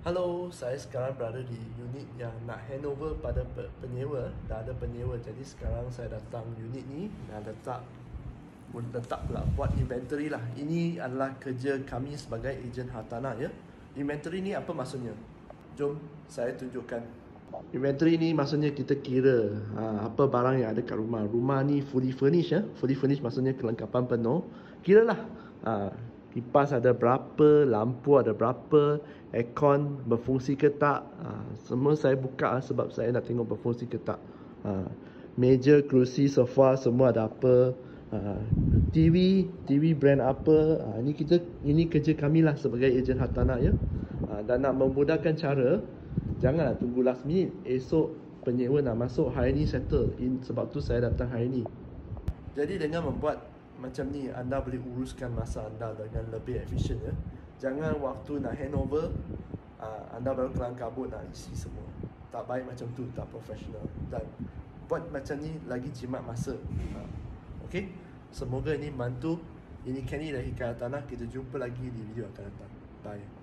Halo, saya sekarang berada di unit yang nak handover pada penyewa. Dah ada penyewa, jadi sekarang saya datang unit ni dan letak pula buat inventory lah. Ini adalah kerja kami sebagai ejen hartanah ya. Inventory ni apa maksudnya? Jom saya tunjukkan. Inventory ni maksudnya kita kira apa barang yang ada kat rumah. Rumah ni fully furnished ya. Fully furnished maksudnya kelengkapan penuh. Kiralah kipas ada berapa, lampu ada berapa, aircon berfungsi ke tak. Semua saya buka sebab saya nak tengok berfungsi ke tak. Meja, kerusi, sofa semua ada apa. TV brand apa. Ini kerja kami lah sebagai ejen hartanah ya. Dan nak memudahkan cara, janganlah tunggu last minute. Esok penyewa nak masuk, hari ni settle. Sebab tu saya datang hari ni. Jadi dengan membuat macam ni, anda boleh uruskan masa anda dengan lebih efisien ya. Jangan waktu nak handover anda baru kelang kabut nak isi semua. Tak baik macam tu, tak profesional. Dan buat macam ni lagi jimat masa. Okay, semoga ini membantu. Ini Kenny dari Hikayat Tanah. Kita jumpa lagi di video akan datang. Bye.